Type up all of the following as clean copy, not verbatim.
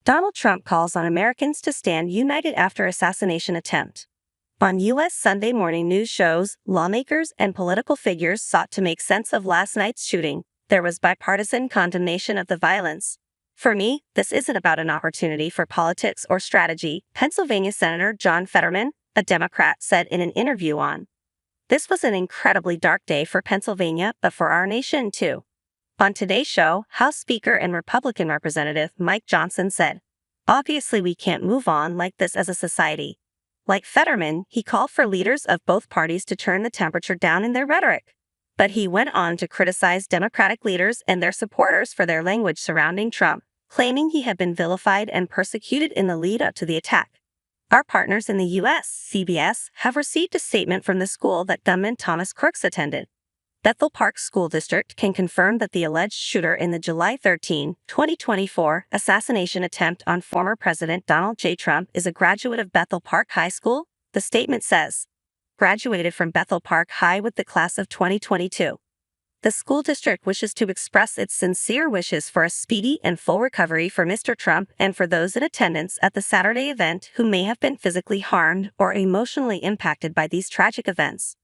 Donald Trump calls on Americans to stand united after assassination attempt. On U.S. Sunday morning news shows, lawmakers and political figures sought to make sense of last night's shooting. There was bipartisan condemnation of the violence. For me, this isn't about an opportunity for politics or strategy, Pennsylvania Senator John Fetterman, a Democrat, said in an interview on. This was an incredibly dark day for Pennsylvania, but for our nation too. On today's show, House Speaker and Republican Representative Mike Johnson said, "Obviously we can't move on like this as a society." Like Fetterman, he called for leaders of both parties to turn the temperature down in their rhetoric. But he went on to criticize Democratic leaders and their supporters for their language surrounding Trump, claiming he had been vilified and persecuted in the lead-up to the attack. Our partners in the U.S., CBS, have received a statement from the school that gunman Thomas Crooks attended. Bethel Park School District can confirm that the alleged shooter in the July 13, 2024 assassination attempt on former President Donald J. Trump is a graduate of Bethel Park High School, the statement says. Graduated from Bethel Park High with the class of 2022. The school district wishes to express its sincere wishes for a speedy and full recovery for Mr. Trump and for those in attendance at the Saturday event who may have been physically harmed or emotionally impacted by these tragic events.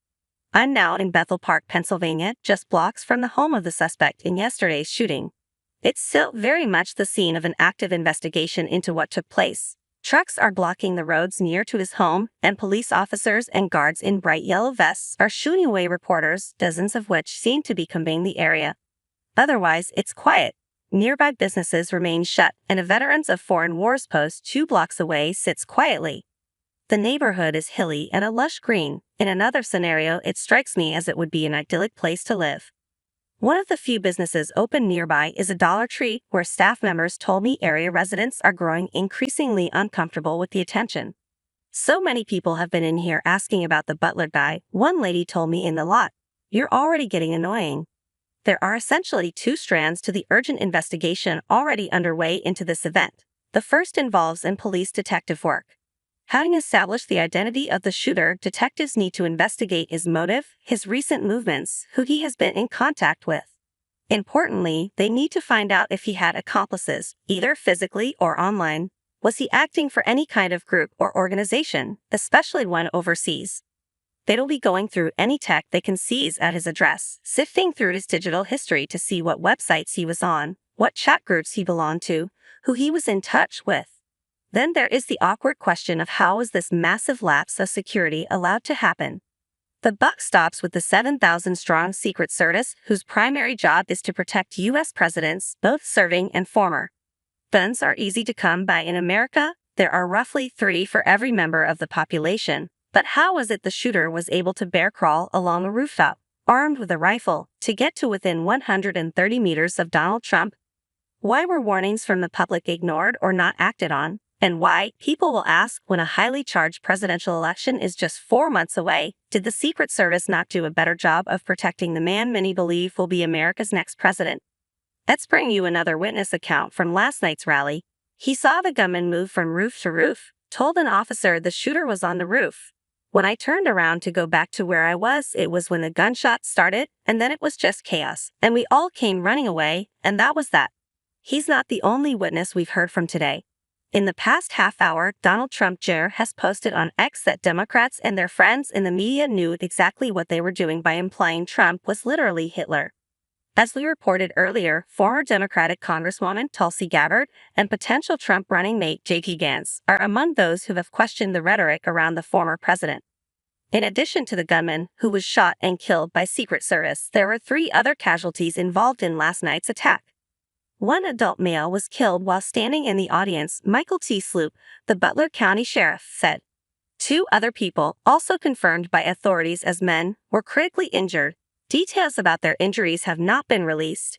I'm now in Bethel Park, Pennsylvania, just blocks from the home of the suspect in yesterday's shooting. It's still very much the scene of an active investigation into what took place. Trucks are blocking the roads near to his home, and police officers and guards in bright yellow vests are shooting away reporters, dozens of which seem to be combing the area. Otherwise, it's quiet. Nearby businesses remain shut, and a Veterans of Foreign Wars post 2 blocks away sits quietly. The neighborhood is hilly and a lush green. In another scenario, it strikes me as it would be an idyllic place to live. One of the few businesses open nearby is a Dollar Tree, where staff members told me area residents are growing increasingly uncomfortable with the attention. "So many people have been in here asking about the butler guy," one lady told me in the lot. "You're already getting annoying." There are essentially 2 strands to the urgent investigation already underway into this event. The first involves in police detective work. Having established the identity of the shooter, detectives need to investigate his motive, his recent movements, who he has been in contact with. Importantly, they need to find out if he had accomplices, either physically or online. Was he acting for any kind of group or organization, especially one overseas? They'll be going through any tech they can seize at his address, sifting through his digital history to see what websites he was on, what chat groups he belonged to, who he was in touch with. Then there is the awkward question of how is this massive lapse of security allowed to happen? The buck stops with the 7,000-strong Secret Service, whose primary job is to protect U.S. presidents, both serving and former. Guns are easy to come by in America. There are roughly 3 for every member of the population. But how was it the shooter was able to bear crawl along a rooftop, armed with a rifle, to get to within 130 meters of Donald Trump? Why were warnings from the public ignored or not acted on? And why, people will ask, when a highly charged presidential election is just 4 months away, did the Secret Service not do a better job of protecting the man many believe will be America's next president? Let's bring you another witness account from last night's rally. He saw the gunman move from roof to roof, told an officer the shooter was on the roof. "When I turned around to go back to where I was, it was when the gunshots started, and then it was just chaos, and we all came running away, and that was that." He's not the only witness we've heard from today. In the past half hour, Donald Trump Jr. has posted on X that Democrats and their friends in the media knew exactly what they were doing by implying Trump was literally Hitler. As we reported earlier, former Democratic Congresswoman Tulsi Gabbard and potential Trump running mate J.D. Vance are among those who have questioned the rhetoric around the former president. In addition to the gunman, who was shot and killed by Secret Service, there were 3 other casualties involved in last night's attack. One adult male was killed while standing in the audience, Michael T. Sloop, the Butler County Sheriff, said. 2 other people, also confirmed by authorities as men, were critically injured. Details about their injuries have not been released.